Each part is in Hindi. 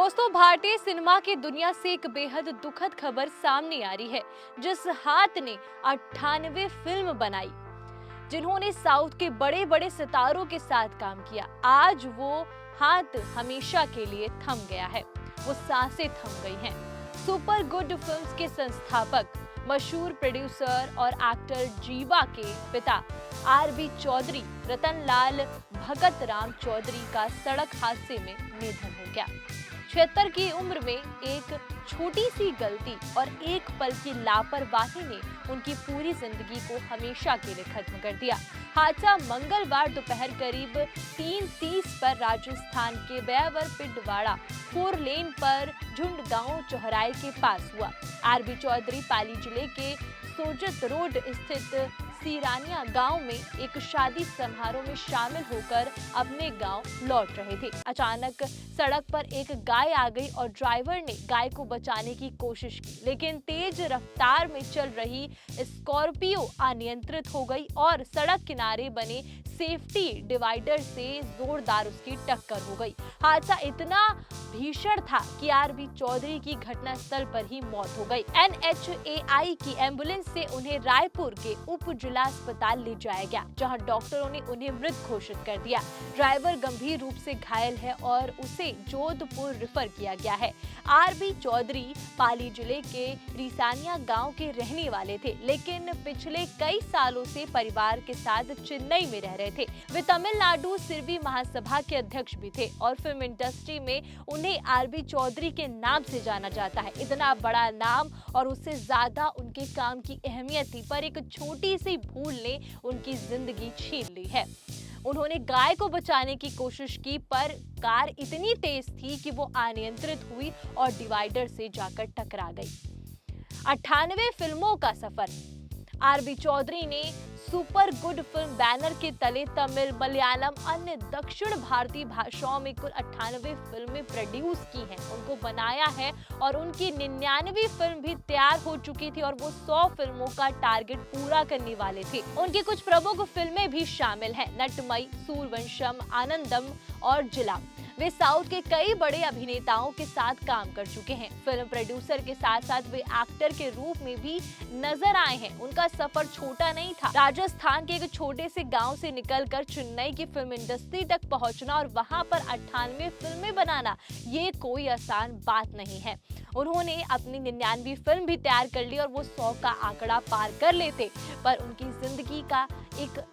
दोस्तों, भारतीय सिनेमा की दुनिया से एक बेहद दुखद खबर सामने आ रही है। जिस हाथ ने 98 फिल्म बनाई, जिन्होंने साउथ के बड़े बड़े सितारों के साथ काम किया, आज वो हाथ हमेशा के लिए थम गया है। वो सांसें थम गई हैं। सुपर गुड फिल्म्स के संस्थापक, मशहूर प्रोड्यूसर और एक्टर जीवा के पिता आर.बी. चौधरी रतनलाल भगत राम चौधरी का सड़क हादसे में निधन हो गया। 76 की उम्र में एक छोटी सी गलती और एक पल की लापरवाही ने उनकी पूरी जिंदगी को हमेशा के लिए खत्म कर दिया। हादसा मंगलवार दोपहर करीब 3:30 पर राजस्थान के ब्यावर पिंडवाड़ा 4 लेन पर झुंड गांव चौहराई के पास हुआ। आर.बी. चौधरी पाली जिले के सोजत रोड स्थित सीरानिया गांव में एक शादी समारोह में शामिल होकर अपने गांव लौट रहे थे। अचानक सड़क पर एक गाय आ गई और ड्राइवर ने गाय को बचाने की कोशिश की, लेकिन तेज रफ्तार में चल रही स्कॉर्पियो अनियंत्रित हो गई और सड़क किनारे बने सेफ्टी डिवाइडर से जोरदार उसकी टक्कर हो गई। हादसा इतना भीषण था कि आर.बी. चौधरी की घटनास्थल पर ही मौत हो गई। NHAI की एम्बुलेंस से उन्हें रायपुर के उप जिला अस्पताल ले जाया गया, जहां डॉक्टरों ने उन्हें मृत घोषित कर दिया। ड्राइवर गंभीर रूप से घायल है और उसे जोधपुर रेफर किया गया है। आर.बी. चौधरी पाली जिले के रिसानिया गांव के रहने वाले थे, लेकिन पिछले कई सालों से परिवार के साथ चेन्नई में रह रहे थे। वे तमिलनाडु सिरवी महासभा के अध्यक्ष भी थे और फिल्म इंडस्ट्री में उन्हें आर.बी. चौधरी के नाम से जाना जाता है। इतना बड़ा नाम और उससे ज्यादा उनके काम की अहमियत थी, पर एक छोटी सी भूल ने उनकी जिंदगी छीन ली है। उन्होंने गाय को बचाने की कोशिश की, पर कार इतनी तेज थी कि वो अनियंत्रित हुई और डिवाइडर से जाकर टकरा गई। 98 फिल्मों का सफर। आर.बी. चौधरी ने सुपर गुड फिल्म बैनर के तले तमिल, मलयालम, अन्य दक्षिण भारतीय भाषाओं में कुल 98 फिल्में प्रोड्यूस की हैं, उनको बनाया है और उनकी 99वीं फिल्म भी तैयार हो चुकी थी और वो 100 फिल्मों का टारगेट पूरा करने वाले थे। उनकी कुछ प्रमुख फिल्में भी शामिल हैं: नटमई, सूरवंशम, आनंदम और जिला। वे साउथ के कई बड़े अभिनेताओं के साथ काम कर चुके हैं। फिल्म प्रोड्यूसर के साथ साथ वे एक्टर के रूप में भी नजर आए हैं। उनका सफर छोटा नहीं था। राजस्थान के एक छोटे से गांव से निकलकर चेन्नई की फिल्म इंडस्ट्री तक पहुंचना और वहां पर 98 फिल्में बनाना, ये कोई आसान बात नहीं है। उन्होंने अपनी 99वीं फिल्म भी तैयार कर ली और वो 100 का आंकड़ा पार कर लेते, पर उनकी जिंदगी का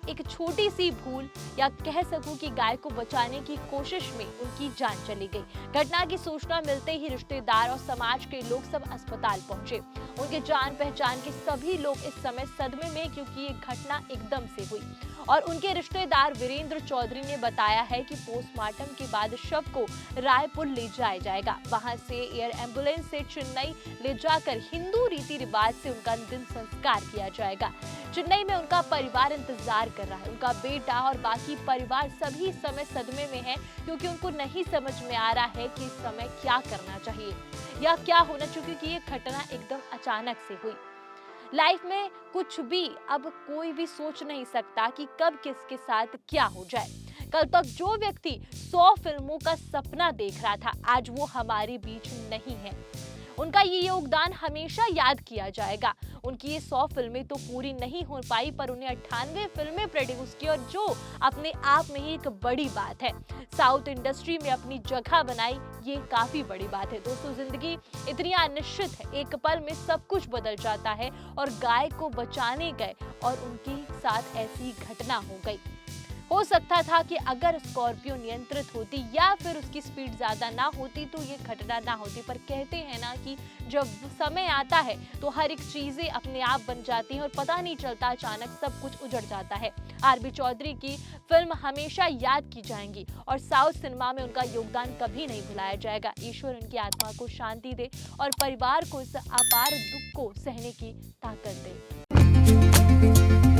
एक छोटी सी भूल, या कह सकूं कि गाय को बचाने की कोशिश में उनकी जान चली गई। घटना की सूचना मिलते ही रिश्तेदार और समाज के लोग सब अस्पताल पहुंचे। उनके जान पहचान के सभी लोग इस समय सदमे में, क्योंकि ये घटना एकदम से हुई। और उनके रिश्तेदार वीरेंद्र चौधरी ने बताया है कि पोस्टमार्टम के बाद शव को रायपुर ले जाया जाएगा। वहां से एयर एम्बुलेंस से चेन्नई ले जाकर हिंदू रीति रिवाज से उनका अंतिम संस्कार किया जाएगा। चेन्नई में उनका परिवार इंतजार कर रहा है। उनका बेटा और बाकी परिवार सभी इस समय सदमे में है, क्योंकि उनको नहीं समझ में आ रहा है कि इस समय क्या करना चाहिए या क्या होना चाहिए, क्योंकि ये घटना एकदम अचानक से हुई। लाइफ में कुछ भी अब कोई भी सोच नहीं सकता कि कब किसके साथ क्या हो जाए। कल तक जो व्यक्ति 100 फिल्मों का सपना देख रहा था, आज वो हमारे बीच नहीं है। उनका ये योगदान हमेशा याद किया जाएगा। उनकी ये 100 फिल्में तो पूरी नहीं हो पाई, पर उन्हें 98 फिल्में प्रोड्यूस की, और जो अपने आप में ही एक बड़ी बात है। साउथ इंडस्ट्री में अपनी जगह बनाई, ये काफी बड़ी बात है। दोस्तों, जिंदगी इतनी अनिश्चित है, एक पल में सब कुछ बदल जाता है और गाय को बचाने गए और उनके साथ ऐसी घटना हो गई। हो सकता था कि अगर स्कॉर्पियो नियंत्रित होती या फिर उसकी स्पीड ज्यादा ना होती तो ये घटना ना होती, पर कहते हैं ना कि जब समय आता है तो हर एक चीजें अपने आप बन जाती हैं और पता नहीं चलता, अचानक सब कुछ उजड़ जाता है। आर.बी. चौधरी की फिल्म हमेशा याद की जाएंगी और साउथ सिनेमा में उनका योगदान कभी नहीं भुलाया जाएगा। ईश्वर उनकी आत्मा को शांति दे और परिवार को इस अपार दुख को सहने की ताकत दे।